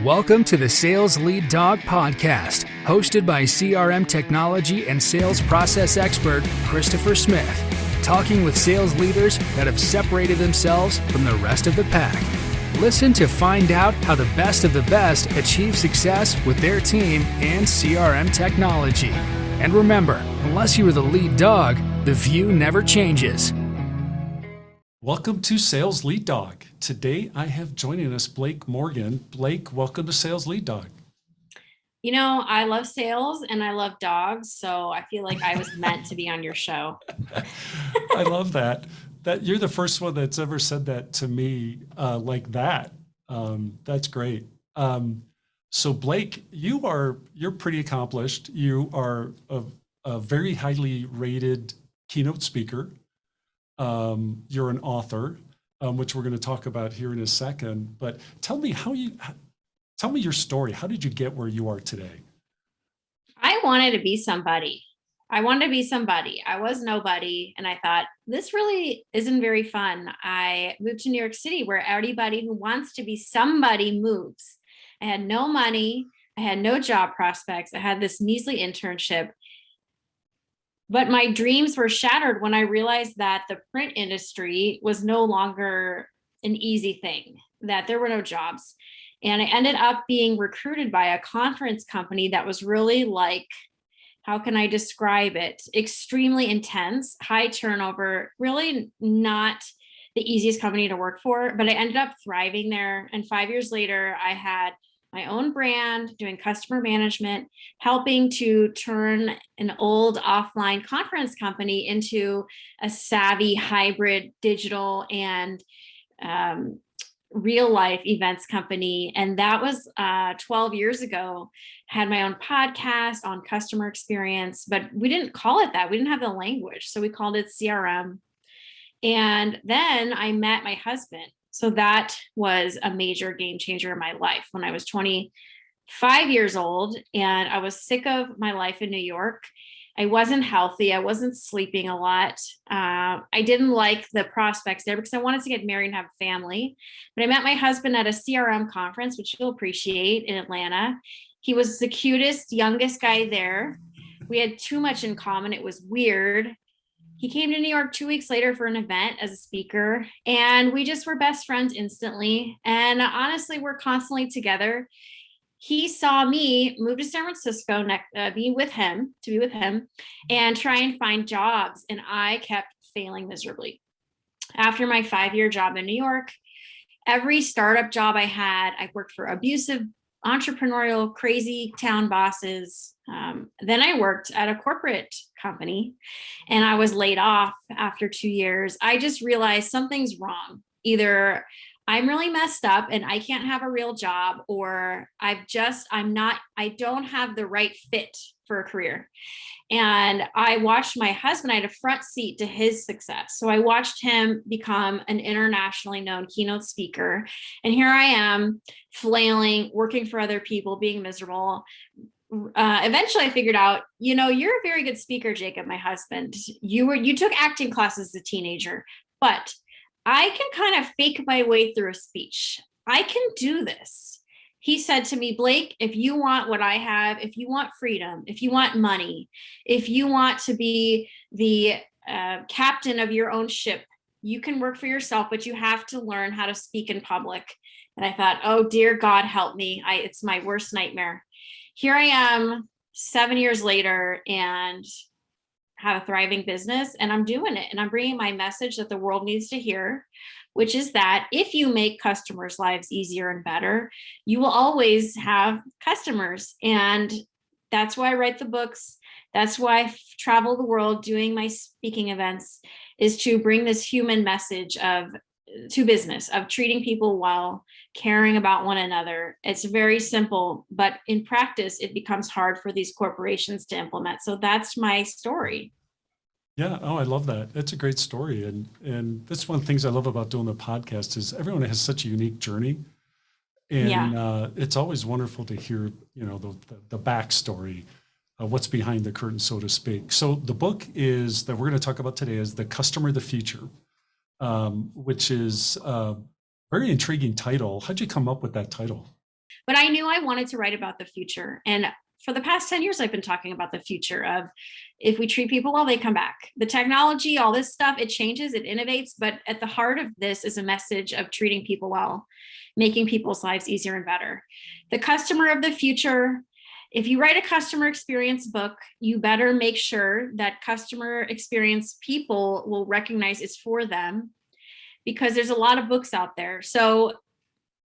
Welcome to the Sales Lead Dog Podcast, hosted by CRM technology and sales process expert Christopher Smith, talking with sales leaders that have separated themselves from the rest of the pack. Listen to find out how the best of the best achieve success with their team and CRM technology. And remember, unless you are the lead dog, the view never changes. Welcome to Sales Lead Dog. Today I have joining us Blake Morgan. Blake, welcome to Sales Lead Dog. You know, I love sales and I love dogs, so I feel like I was meant to be on your show. I love that. That you're the first one that's ever said that to me like that. That's great. So Blake, you're pretty accomplished. You are a very highly rated keynote speaker. You're an author, which we're going to talk about here in a second. But tell me your story. How did you get where you are today? I wanted to be somebody. I was nobody. And I thought, this really isn't very fun. I moved to New York City, where everybody who wants to be somebody moves. I had no money. I had no job prospects. I had this measly internship. But my dreams were shattered when I realized that the print industry was no longer an easy thing, that there were no jobs. And I ended up being recruited by a conference company that was really like, how can I describe it? Extremely intense, high turnover, really not the easiest company to work for, but I ended up thriving there. And 5 years later, I had my own brand, doing customer management, helping to turn an old offline conference company into a savvy hybrid digital and real life events company. And that was 12 years ago. Had my own podcast on customer experience, but we didn't call it that. We didn't have the language. So we called it CRM. And then I met my husband. So that was a major game changer in my life when I was 25 years old and I was sick of my life in New York. I wasn't healthy. I wasn't sleeping a lot. I didn't like the prospects there because I wanted to get married and have a family. But I met my husband at a CRM conference, which you'll appreciate, in Atlanta. He was the cutest, youngest guy there. We had too much in common. It was weird. He came to New York 2 weeks later for an event as a speaker, and we just were best friends instantly. And honestly, we're constantly together. He saw me move to San Francisco, to be with him, and try and find jobs. And I kept failing miserably. After my 5-year job in New York, every startup job I had, I worked for abusive, entrepreneurial, crazy town bosses. Then I worked at a corporate company and I was laid off after 2 years. I just realized something's wrong. Either I'm really messed up and I can't have a real job, or I don't have the right fit for a career. And I watched my husband, I had a front seat to his success. So I watched him become an internationally known keynote speaker. And here I am flailing, working for other people, being miserable. Eventually I figured out, you're a very good speaker, Jacob, my husband. You took acting classes as a teenager, but I can kind of fake my way through a speech. I can do this. He said to me, Blake, if you want what I have, if you want freedom, if you want money, if you want to be the captain of your own ship, you can work for yourself, but you have to learn how to speak in public. And I thought, oh, dear God, help me. It's my worst nightmare. Here I am 7 years later and have a thriving business, and I'm doing it. And I'm bringing my message that the world needs to hear, which is that if you make customers' lives easier and better, you will always have customers. And that's why I write the books. That's why I travel the world doing my speaking events, is to bring this human message to business, of treating people well, caring about one another. It's very simple, but in practice, it becomes hard for these corporations to implement. So that's my story. Yeah. Oh, I love that. It's a great story. And that's one of the things I love about doing the podcast is everyone has such a unique journey. And it's always wonderful to hear, the backstory, what's behind the curtain, so to speak. So the book that we're going to talk about today is The Customer, the Future. Which is a very intriguing title. How'd you come up with that title? But I knew I wanted to write about the future. And for the past 10 years, I've been talking about the future of if we treat people well, they come back. The technology, all this stuff, it changes, it innovates. But at the heart of this is a message of treating people well, making people's lives easier and better. The customer of the future. If you write a customer experience book, you better make sure that customer experience people will recognize it's for them, because there's a lot of books out there. So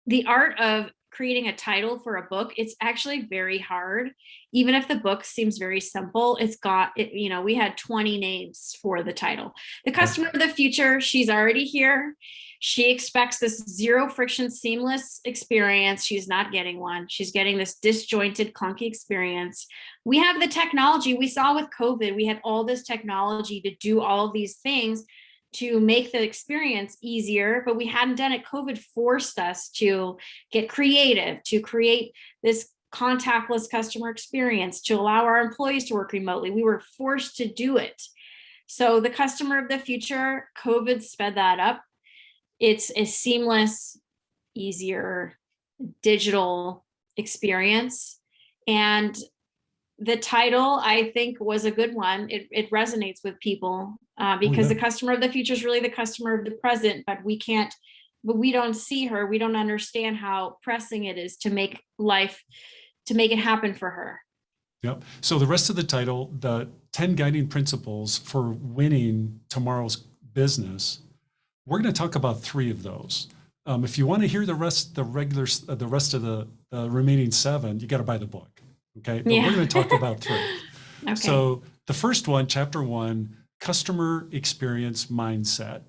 the art of creating a title for a book, it's actually very hard. Even if the book seems very simple, we had 20 names for the title. The customer of the future, she's already here. She expects this zero friction, seamless experience. She's not getting one. She's getting this disjointed, clunky experience. We have the technology. We saw with COVID, we had all this technology to do all of these things to make the experience easier, but we hadn't done it. COVID forced us to get creative, to create this contactless customer experience, to allow our employees to work remotely. We were forced to do it. So the customer of the future, COVID sped that up. It's a seamless, easier digital experience. And the title, I think, was a good one. It resonates with people because the customer of the future is really the customer of the present, but we don't see her. We don't understand how pressing it is to make it happen for her. Yep. So the rest of the title, the 10 guiding principles for winning tomorrow's business, we're going to talk about 3 of those. If you want to hear the rest of the remaining 7, you got to buy the book. Okay, but we're going to talk about 3. Okay. So the first one, chapter 1, customer experience mindset.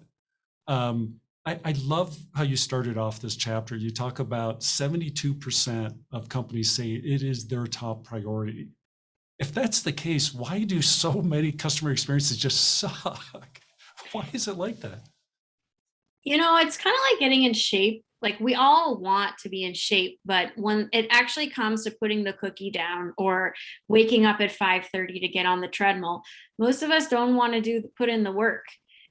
I love how you started off this chapter. You talk about 72% of companies say it is their top priority. If that's the case, why do so many customer experiences just suck? Why is it like that? It's kind of like getting in shape. Like, we all want to be in shape, but when it actually comes to putting the cookie down or waking up at 5:30 to get on the treadmill, most of us don't want to put in the work.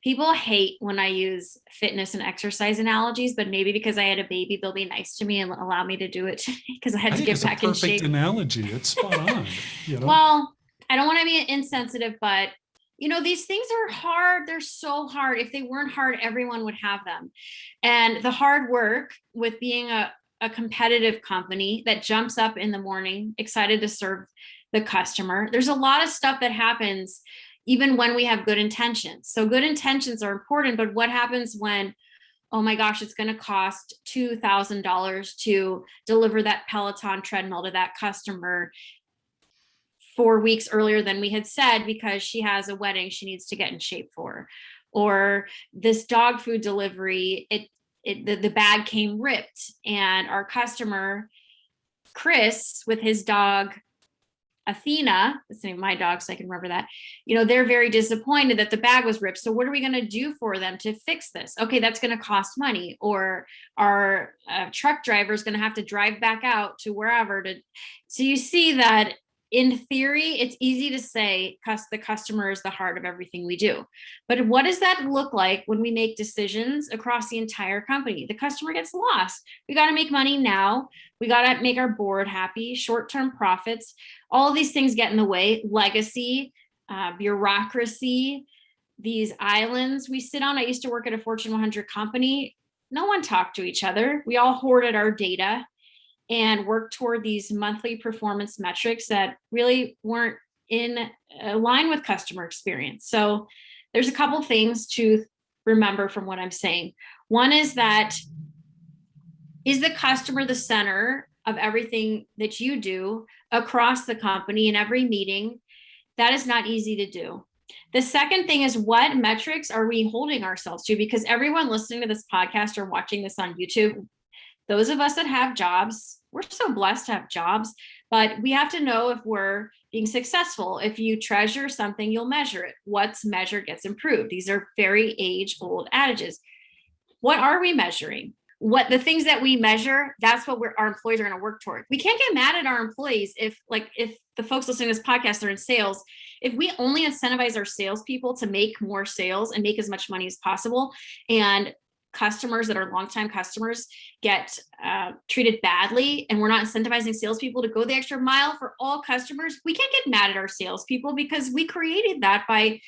People hate when I use fitness and exercise analogies, but maybe because I had a baby, they'll be nice to me and allow me to do it because I had to get back in shape. It's a perfect analogy. It's spot on. Well, I don't want to be insensitive, but these things are hard. They're so hard. If they weren't hard, everyone would have them. And the hard work with being a competitive company that jumps up in the morning, excited to serve the customer. There's a lot of stuff that happens even when we have good intentions. So good intentions are important, but what happens when, oh my gosh, it's going to cost $2,000 to deliver that Peloton treadmill to that customer 4 weeks earlier than we had said because she has a wedding she needs to get in shape for, or this dog food delivery, the bag came ripped, and our customer Chris with his dog Athena, that's the name of my dog, so I can remember that, they're very disappointed that the bag was ripped. So what are we going to do for them to fix this? Okay, that's going to cost money, or our truck driver is going to have to drive back out to wherever so you see that in theory, it's easy to say the customer is the heart of everything we do. But what does that look like when we make decisions across the entire company? The customer gets lost. We got to make money now. We got to make our board happy, short-term profits. All of these things get in the way. Legacy, bureaucracy, these islands we sit on. I used to work at a Fortune 100 company. No one talked to each other. We all hoarded our data and work toward these monthly performance metrics that really weren't in line with customer experience. So there's a couple things to remember from what I'm saying. One is that, is the customer the center of everything that you do across the company in every meeting? That is not easy to do. The second thing is, what metrics are we holding ourselves to? Because everyone listening to this podcast or watching this on YouTube, those of us that have jobs, we're so blessed to have jobs, but we have to know if we're being successful. If you treasure something, you'll measure it. What's measured gets improved. These are very age-old adages. What are we measuring? What the things that we measure, that's what our employees are going to work toward. We can't get mad at our employees if the folks listening to this podcast are in sales. If we only incentivize our salespeople to make more sales and make as much money as possible, and customers that are longtime customers get treated badly, and we're not incentivizing salespeople to go the extra mile for all customers, we can't get mad at our salespeople because we created that by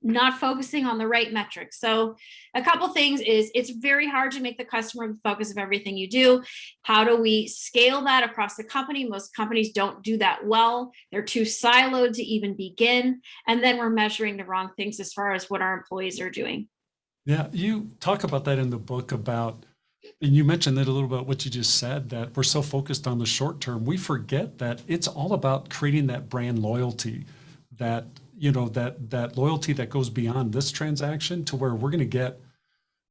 not focusing on the right metrics. So a couple things is it's very hard to make the customer the focus of everything you do. How do we scale that across the company? Most companies don't do that well. They're too siloed to even begin. And then we're measuring the wrong things as far as what our employees are doing. Yeah, you talk about that in the book about, and you mentioned that a little bit what you just said, that we're so focused on the short term, we forget that it's all about creating that brand loyalty, that that loyalty that goes beyond this transaction to where we're going to get,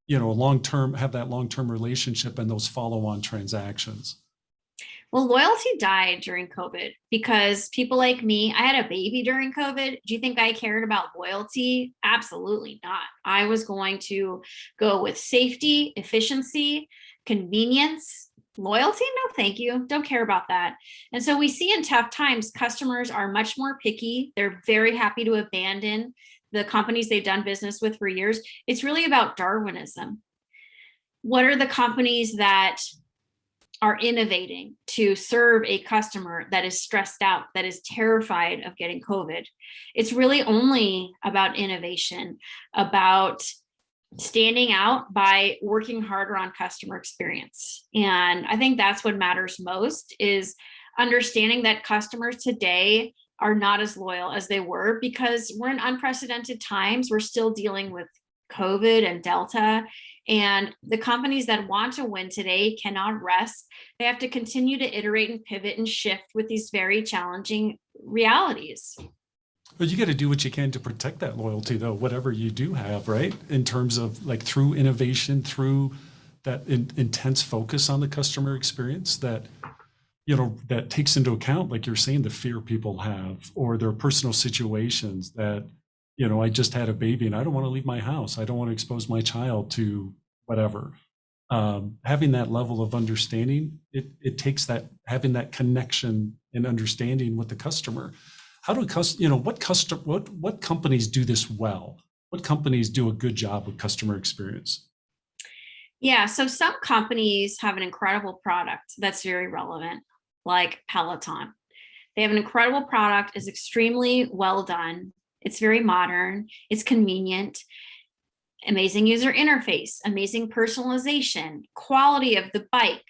have that long-term relationship and those follow-on transactions. Well, loyalty died during COVID because people like me, I had a baby during COVID. Do you think I cared about loyalty? Absolutely not. I was going to go with safety, efficiency, convenience. Loyalty? No, thank you. Don't care about that. And so we see in tough times, customers are much more picky. They're very happy to abandon the companies they've done business with for years. It's really about Darwinism. What are the companies that are innovating to serve a customer that is stressed out, that is terrified of getting COVID? It's really only about innovation, about standing out by working harder on customer experience. And I think that's what matters most, is understanding that customers today are not as loyal as they were because we're in unprecedented times. We're still dealing with COVID and Delta. And the companies that want to win today cannot rest. They have to continue to iterate and pivot and shift with these very challenging realities. But you got to do what you can to protect that loyalty, though, whatever you do have, right? In terms of like through innovation, through that intense focus on the customer experience that, that takes into account, like you're saying, the fear people have or their personal situations that, I just had a baby and I don't want to leave my house. I don't want to expose my child to whatever. Having that level of understanding, it takes that, having that connection and understanding with the customer. How do what companies do this well? What companies do a good job with customer experience? Yeah, so some companies have an incredible product that's very relevant, like Peloton. They have an incredible product, is extremely well done. It's very modern, it's convenient, amazing user interface, amazing personalization, quality of the bike.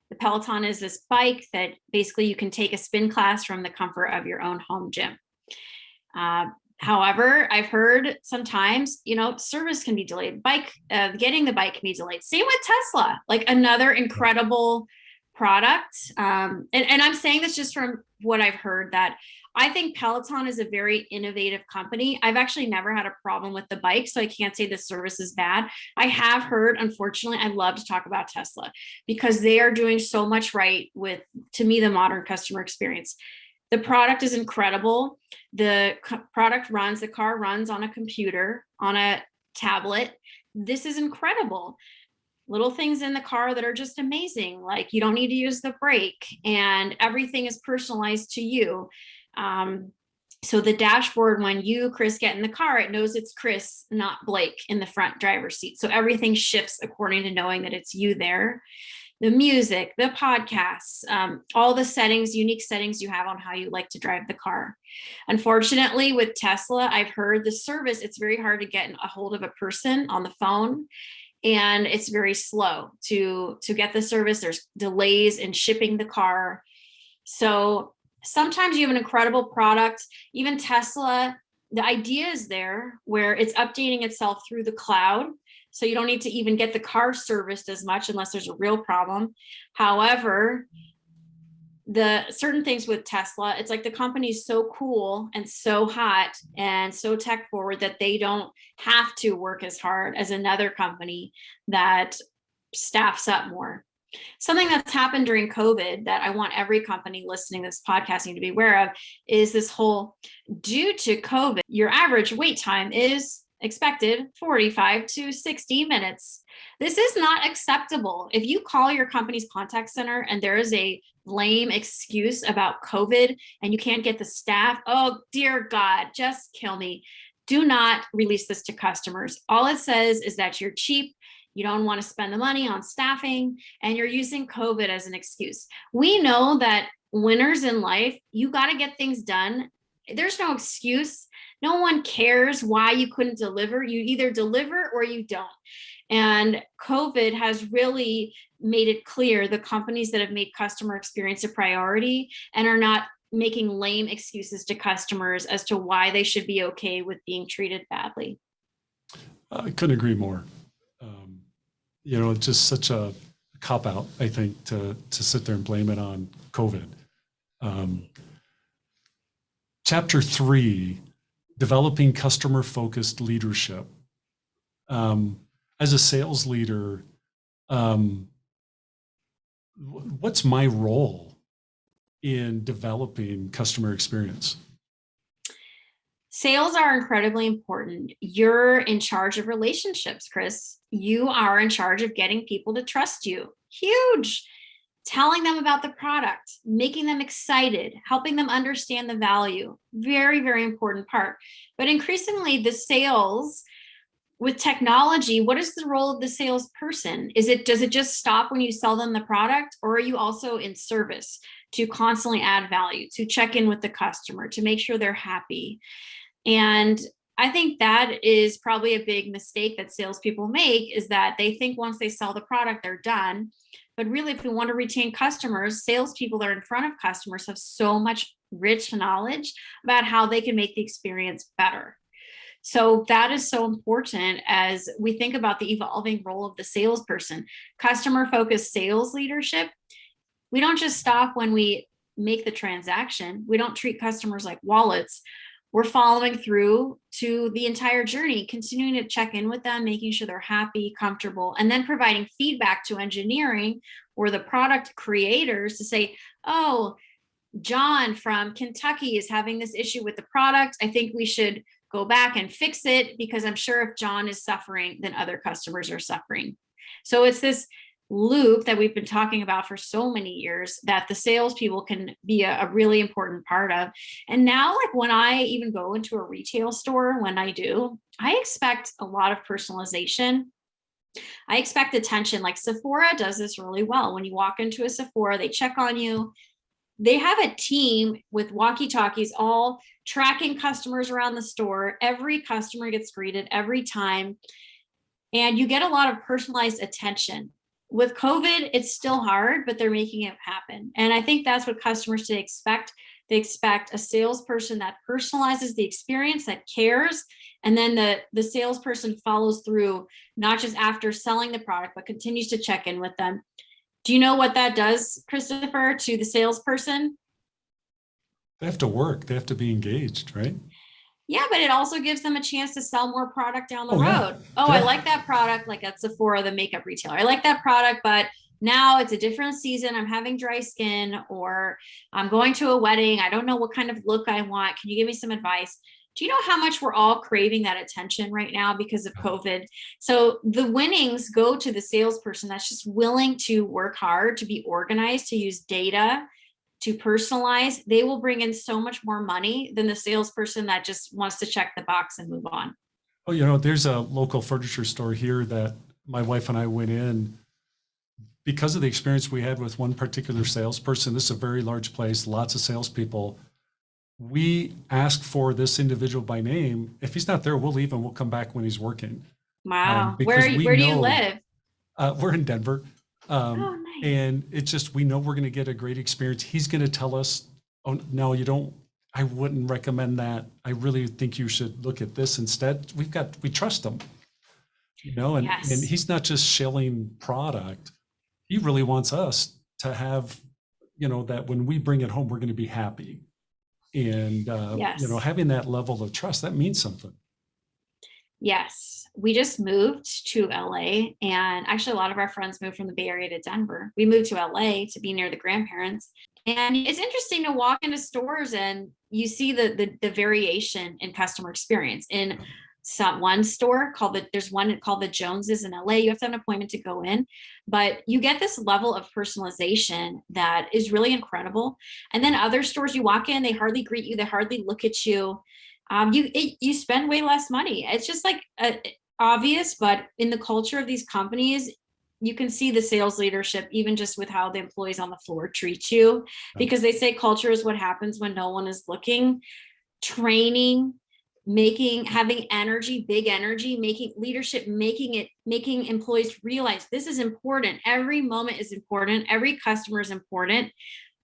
The Peloton is this bike that basically you can take a spin class from the comfort of your own home gym. However, I've heard sometimes, service can be delayed. Getting the bike can be delayed. Same with Tesla, like another incredible product. And I'm saying this just from what I've heard, that I think Peloton is a very innovative company. I've actually never had a problem with the bike, so I can't say the service is bad. I have heard, unfortunately, I love to talk about Tesla because they are doing so much right with, to me, the modern customer experience. The product is incredible. The car runs on a computer, on a tablet. This is incredible. Little things in the car that are just amazing. Like you don't need to use the brake and everything is personalized to you. So the dashboard, when you, Chris, get in the car, it knows it's Chris, not Blake in the front driver's seat. So everything shifts according to knowing that it's you there. The music, the podcasts, all the settings, unique settings you have on how you like to drive the car. Unfortunately, with Tesla, I've heard the service, it's very hard to get a hold of a person on the phone. And it's very slow to get the service. There's delays in shipping the car. So sometimes you have an incredible product. Even Tesla, the idea is there where it's updating itself through the cloud. So you don't need to even get the car serviced as much unless there's a real problem. However, the certain things with Tesla, it's like the company is so cool and so hot and so tech forward that they don't have to work as hard as another company that staffs up more. Something that's happened during COVID that I want every company listening to this podcasting to be aware of is this whole, due to COVID, your average wait time is expected 45 to 60 minutes. This is not acceptable. If you call your company's contact center and there is a lame excuse about COVID and you can't get the staff, oh dear God, just kill me. Do not release this to customers. All it says is that you're cheap you don't want to spend the money on staffing, and you're using COVID as an excuse. We know that winners in life, you got to get things done. There's no excuse. No one cares why you couldn't deliver. You either deliver or you don't. And COVID has really made it clear the companies that have made customer experience a priority and are not making lame excuses to customers as to why they should be okay with being treated badly. I couldn't agree more. It's just such a cop out, I think, to sit there and blame it on COVID. Chapter 3, developing customer-focused leadership. As a sales leader, what's my role in developing customer experience? Sales are incredibly important. You're in charge of relationships, Chris. You are in charge of getting people to trust you. Huge. Telling them about the product, making them excited, helping them understand the value. Very, very important part. But increasingly, the sales with technology, what is the role of the salesperson? Does it just stop when you sell them the product, or are you also in service to constantly add value, to check in with the customer, to make sure they're happy? And I think that is probably a big mistake that salespeople make, is that they think once they sell the product, they're done. But really, if we want to retain customers, salespeople that are in front of customers have so much rich knowledge about how they can make the experience better. So that is so important as we think about the evolving role of the salesperson. Customer-focused sales leadership, we don't just stop when we make the transaction. We don't treat customers like wallets. We're following through to the entire journey, continuing to check in with them, making sure they're happy, comfortable, and then providing feedback to engineering or the product creators to say, oh, John from Kentucky is having this issue with the product. I think we should go back and fix it, because I'm sure if John is suffering, then other customers are suffering. So it's this loop that we've been talking about for so many years that the salespeople can be a really important part of. And now, like when I even go into a retail store, when I do, I expect a lot of personalization. I expect attention. Like Sephora does this really well. When you walk into a Sephora, they check on you. They have a team with walkie-talkies all tracking customers around the store. Every customer gets greeted every time. And you get a lot of personalized attention. With COVID, it's still hard, but they're making it happen. And I think that's what customers today expect. They expect a salesperson that personalizes the experience, that cares, and then the salesperson follows through, not just after selling the product, but continues to check in with them. Do you know what that does, Christopher, to the salesperson? They have to work. They have to be engaged, right? Yeah, but it also gives them a chance to sell more product down the road. Yeah. Oh, Yeah. I like that product, like at Sephora, the makeup retailer. I like that product, but now it's a different season. I'm having dry skin, or I'm going to a wedding. I don't know what kind of look I want. Can you give me some advice? Do you know how much we're all craving that attention right now because of COVID? So the winnings go to the salesperson that's just willing to work hard, to be organized, to use data, to personalize. They will bring in so much more money than the salesperson that just wants to check the box and move on. Oh, there's a local furniture store here that my wife and I went in because of the experience we had with one particular salesperson. This is a very large place, lots of salespeople. We ask for this individual by name. If he's not there, we'll leave and we'll come back when he's working. Wow. Where do you live? We're in Denver. Oh, nice. And it's just, we know we're going to get a great experience. He's going to tell us, oh, no, you don't, I wouldn't recommend that. I really think you should look at this instead. We trust him, and, Yes. and he's not just shilling product. He really wants us to have, that when we bring it home, we're going to be happy. And, Yes. having that level of trust, that means something. Yes, we just moved to LA, and actually a lot of our friends moved from the Bay Area to Denver. We moved to LA to be near the grandparents. And it's interesting to walk into stores and you see the variation in customer experience. In one store there's one called the Joneses in LA. You have to have an appointment to go in, but you get this level of personalization that is really incredible. And then other stores you walk in, they hardly greet you, they hardly look at you. You spend way less money. It's just like obvious, but in the culture of these companies, you can see the sales leadership, even just with how the employees on the floor treat you, because they say culture is what happens when no one is looking. Training, having energy, big energy, making leadership, making employees realize this is important. Every moment is important. Every customer is important,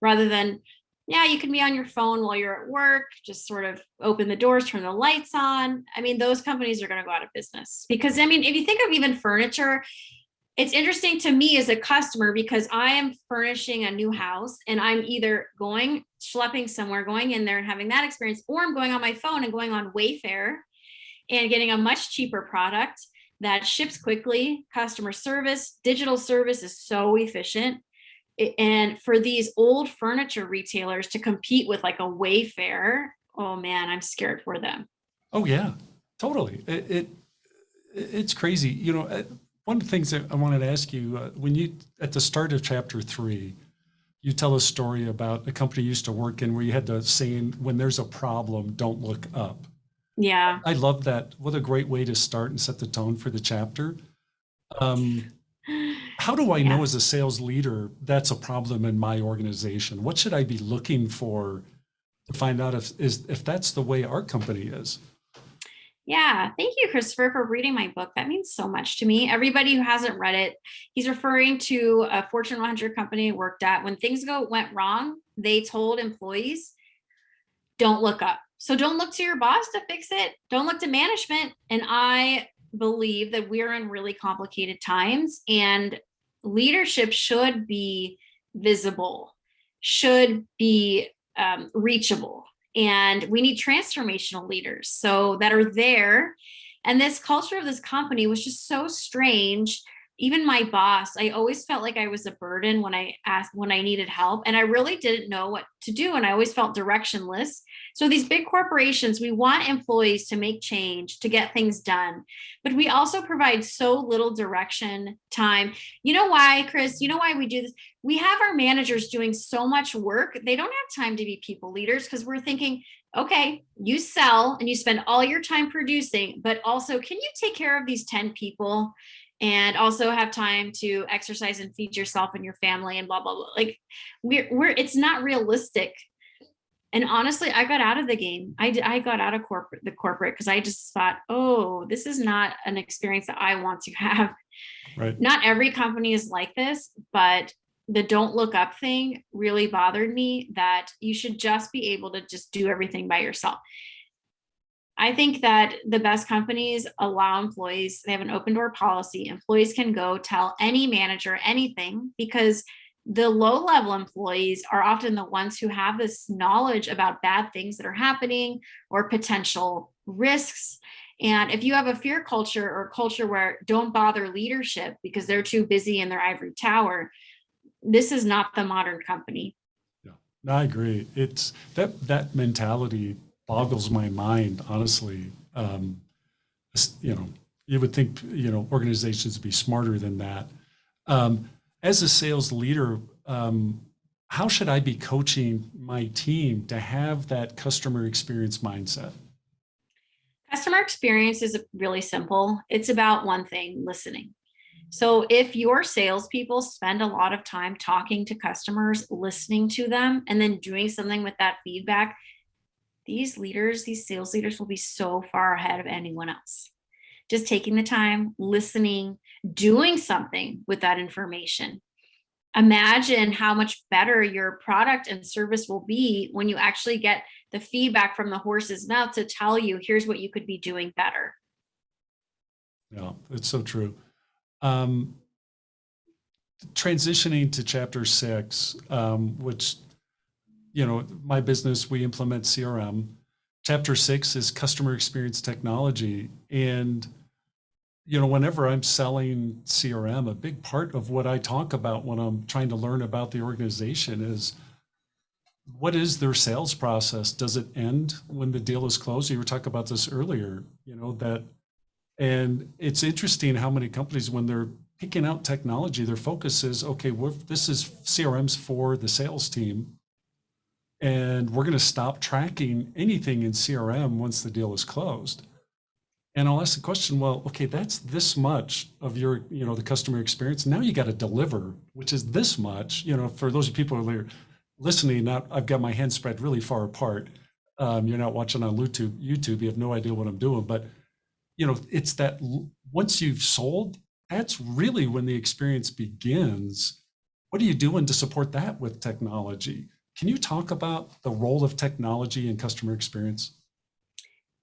rather than, yeah, you can be on your phone while you're at work, just sort of open the doors, turn the lights on. I mean, those companies are going to go out of business because, I mean, if you think of even furniture, it's interesting to me as a customer because I am furnishing a new house and I'm either schlepping somewhere, going in there and having that experience, or I'm going on my phone and going on Wayfair and getting a much cheaper product that ships quickly. Customer service, digital service is so efficient. And for these old furniture retailers to compete with like a Wayfair, oh man, I'm scared for them. Oh yeah, totally. It's crazy. You know, one of the things that I wanted to ask you, when you, at the start of chapter 3, you tell a story about a company you used to work in where you had the saying, when there's a problem, don't look up. Yeah. I love that. What a great way to start and set the tone for the chapter. How do I know as a sales leader that's a problem in my organization? What should I be looking for to find out if that's the way our company is? Yeah, thank you, Christopher, for reading my book. That means so much to me. Everybody who hasn't read it, he's referring to a Fortune 100 company he worked at. When things went wrong, they told employees, don't look up. So don't look to your boss to fix it. Don't look to management. And I believe that we're in really complicated times, and leadership should be visible, should be reachable. And we need transformational leaders so that are there. And this culture of this company was just so strange. Even my boss, I always felt like I was a burden when I needed help. And I really didn't know what to do. And I always felt directionless. So these big corporations, we want employees to make change, to get things done. But we also provide so little direction, time. You know why, Chris? You know why we do this? We have our managers doing so much work. They don't have time to be people leaders because we're thinking, okay, you sell and you spend all your time producing, but also can you take care of these 10 people? And also have time to exercise and feed yourself and your family and blah, blah, blah. Like it's not realistic. And honestly, I got out of the game. I got out of the corporate because I just thought, oh, this is not an experience that I want to have. Right. Not every company is like this, but the don't look up thing really bothered me, that you should just be able to just do everything by yourself. I think that the best companies allow employees, they have an open door policy. Employees can go tell any manager anything, because the low level employees are often the ones who have this knowledge about bad things that are happening or potential risks. And if you have a fear culture or a culture where don't bother leadership because they're too busy in their ivory tower, this is not the modern company. Yeah, no, I agree. It's that mentality boggles my mind, honestly. You would think, organizations would be smarter than that. As a sales leader, how should I be coaching my team to have that customer experience mindset? Customer experience is really simple. It's about one thing: listening. So if your salespeople spend a lot of time talking to customers, listening to them, and then doing something with that feedback, these sales leaders will be so far ahead of anyone else. Just taking the time, listening, doing something with that information. Imagine how much better your product and service will be when you actually get the feedback from the horse's mouth to tell you, here's what you could be doing better. Yeah, it's so true. Transitioning to chapter 6, which, my business, we implement CRM. Chapter 6 is customer experience technology. And, whenever I'm selling CRM, a big part of what I talk about when I'm trying to learn about the organization is, what is their sales process? Does it end when the deal is closed? You were talking about this earlier, and it's interesting how many companies, when they're picking out technology, their focus is, okay, this is CRMs for the sales team, and we're going to stop tracking anything in CRM once the deal is closed. And I'll ask the question, well, okay, that's this much of your, the customer experience. Now you got to deliver, which is this much, for those people who are listening, I've got my hands spread really far apart. You're not watching on YouTube, you have no idea what I'm doing, but it's that once you've sold, that's really when the experience begins. What are you doing to support that with technology? Can you talk about the role of technology in customer experience?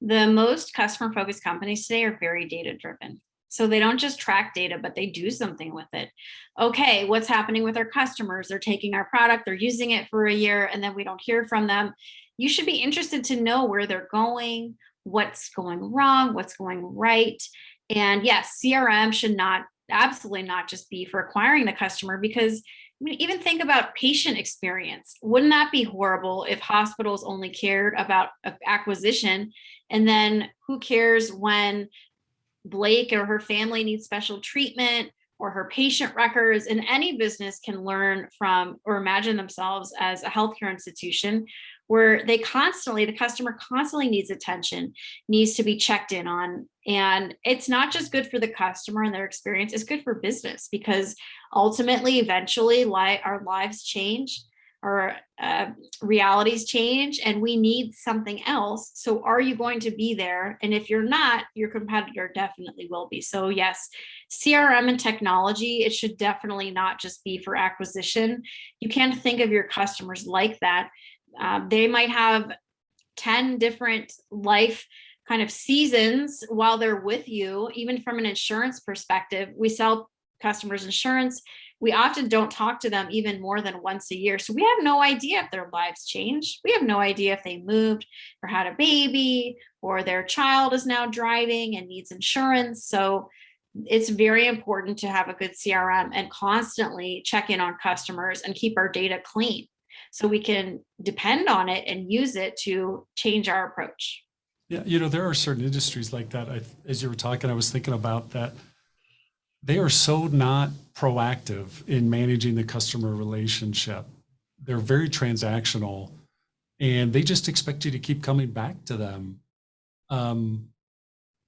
The most customer focused companies today are very data driven. So they don't just track data, but they do something with it. Okay, what's happening with our customers? They're taking our product, they're using it for a year, and then we don't hear from them. You should be interested to know where they're going, what's going wrong, what's going right. And yes, CRM should absolutely not just be for acquiring the customer, because even think about patient experience. Wouldn't that be horrible if hospitals only cared about acquisition? And then who cares when Blake or her family needs special treatment or her patient records? And any business can learn from or imagine themselves as a healthcare institution where the customer constantly needs attention, needs to be checked in on. And it's not just good for the customer and their experience, it's good for business, because ultimately, eventually, our lives change, our realities change, and we need something else. So are you going to be there? And if you're not, your competitor definitely will be. So yes, CRM and technology, it should definitely not just be for acquisition. You can't think of your customers like that. They might have 10 different life kind of seasons while they're with you. Even from an insurance perspective, we sell customers insurance. We often don't talk to them even more than once a year. So we have no idea if their lives changed. We have no idea if they moved or had a baby, or their child is now driving and needs insurance. So it's very important to have a good CRM and constantly check in on customers and keep our data clean so we can depend on it and use it to change our approach. Yeah, there are certain industries like that. As you were talking, I was thinking about that. They are so not proactive in managing the customer relationship. They're very transactional, and they just expect you to keep coming back to them.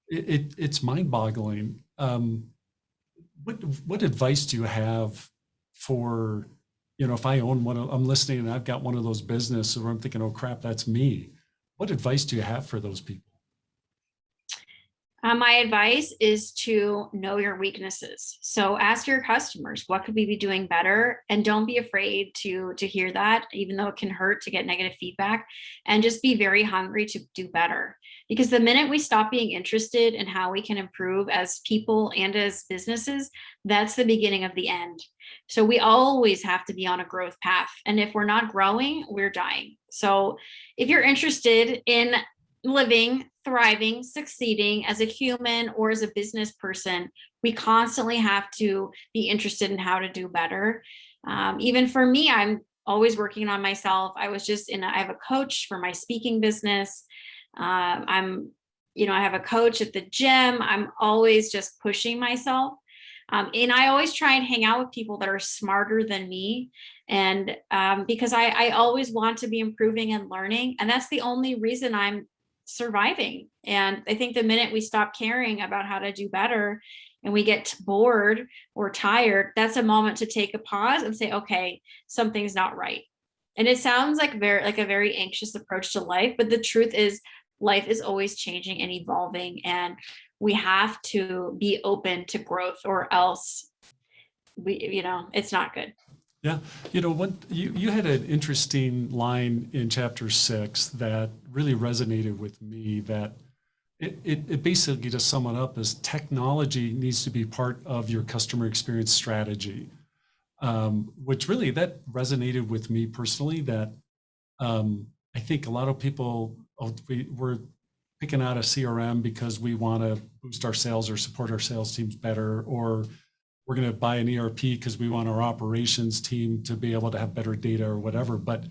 It's mind-boggling. What advice do you have for, if I own one, I'm listening and I've got one of those businesses where I'm thinking, oh crap, that's me. What advice do you have for those people? My advice is to know your weaknesses. So ask your customers, what could we be doing better? And don't be afraid to hear that, even though it can hurt to get negative feedback, and just be very hungry to do better. Because the minute we stop being interested in how we can improve as people and as businesses, that's the beginning of the end. So we always have to be on a growth path. And if we're not growing, we're dying. So if you're interested in living, thriving, succeeding as a human or as a business person, we constantly have to be interested in how to do better. Even for me, I'm always working on myself. I have a coach for my speaking business. I have a coach at the gym. I'm always just pushing myself. And I always try and hang out with people that are smarter than me. And because I always want to be improving and learning. And that's the only reason I'm surviving. And I think the minute we stop caring about how to do better and we get bored or tired, that's a moment to take a pause and say, okay, something's not right. And it sounds like a very anxious approach to life, but the truth is life is always changing and evolving, and we have to be open to growth, or else it's not good. Yeah, what you had an interesting line in chapter 6 that really resonated with me, that it basically, to sum it up, is technology needs to be part of your customer experience strategy, which really, that resonated with me personally, that I think a lot of people, we're picking out a CRM because we want to boost our sales or support our sales teams better, or we're going to buy an ERP because we want our operations team to be able to have better data or whatever. But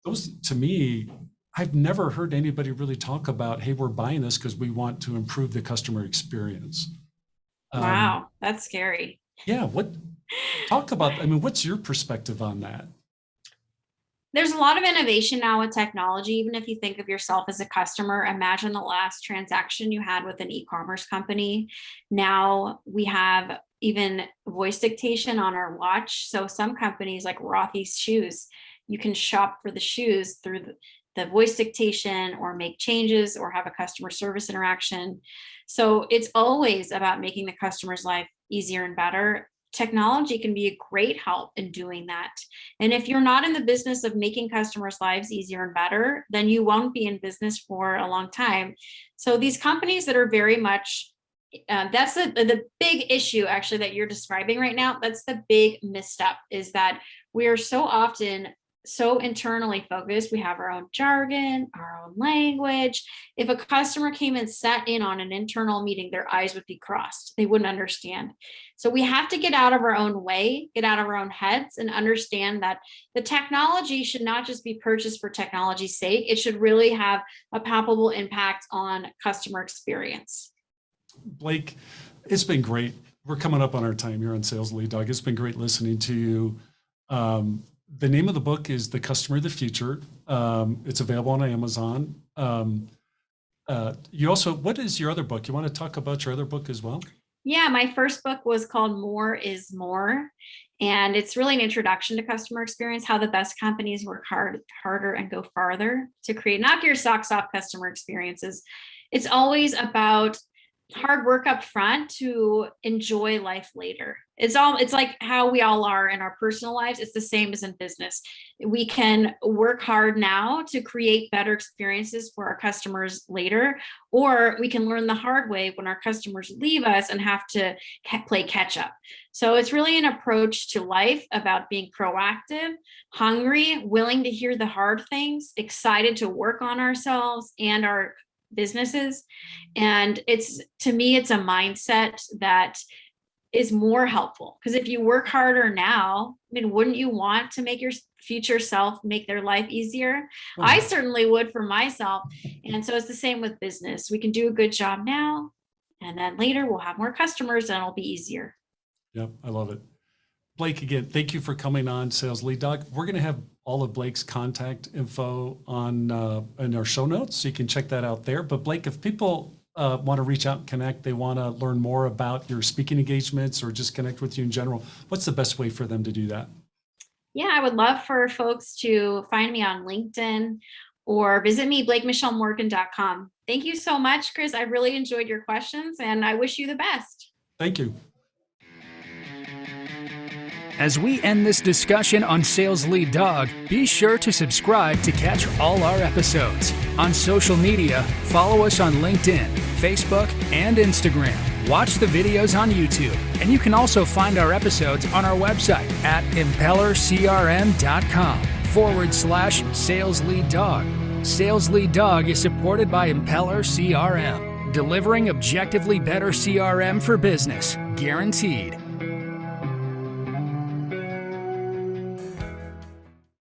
those, to me, I've never heard anybody really talk about, hey, we're buying this because we want to improve the customer experience. Wow, that's scary. Yeah, what's your perspective on that? There's a lot of innovation now with technology. Even if you think of yourself as a customer, imagine the last transaction you had with an e-commerce company. Now we have even voice dictation on our watch. So some companies like Rothy's shoes, you can shop for the shoes through the voice dictation or make changes or have a customer service interaction. So it's always about making the customer's life easier and better. Technology can be a great help in doing that. And if you're not in the business of making customers' lives easier and better, then you won't be in business for a long time. So these companies that are very much, that's the big issue actually that you're describing right now. That's the big misstep, is that we are so often so internally focused. We have our own jargon, our own language. If a customer came and sat in on an internal meeting, their eyes would be crossed. They wouldn't understand. So we have to get out of our own way, get out of our own heads, and understand that the technology should not just be purchased for technology's sake. It should really have a palpable impact on customer experience. Blake, it's been great. We're coming up on our time here on Sales Lead Dog. It's been great listening to you. The name of the book is The Customer of the Future. It's available on Amazon. You also, what is your other book? You want to talk about your other book as well? Yeah, my first book was called More is More. And it's really an introduction to customer experience, how the best companies work harder and go farther to create knock your socks off customer experiences. It's always about hard work up front to enjoy life later. It's like how we all are in our personal lives. It's the same as in business. We can work hard now to create better experiences for our customers later, or we can learn the hard way when our customers leave us and have to play catch up. So it's really an approach to life about being proactive, hungry, willing to hear the hard things, excited to work on ourselves and our businesses. And to me, it's a mindset that is more helpful, because if you work harder now, I mean, wouldn't you want to make your future self make their life easier? Mm-hmm. I certainly would for myself. And so it's the same with business. We can do a good job now, and then later we'll have more customers and it'll be easier. Yep, I love it. Blake, again, thank you for coming on Sales Lead Dog. We're going to have all of Blake's contact info in our show notes, so you can check that out there. But Blake, if people want to reach out and connect, they want to learn more about your speaking engagements or just connect with you in general, what's the best way for them to do that? Yeah, I would love for folks to find me on LinkedIn or visit me, blakemichellemorgan.com. Thank you so much, Chris. I really enjoyed your questions, and I wish you the best. Thank you. As we end this discussion on Sales Lead Dog, be sure to subscribe to catch all our episodes. On social media, follow us on LinkedIn, Facebook, and Instagram. Watch the videos on YouTube, and you can also find our episodes on our website at impellercrm.com/Sales Lead Dog. Sales Lead Dog is supported by Impeller CRM, delivering objectively better CRM for business, guaranteed.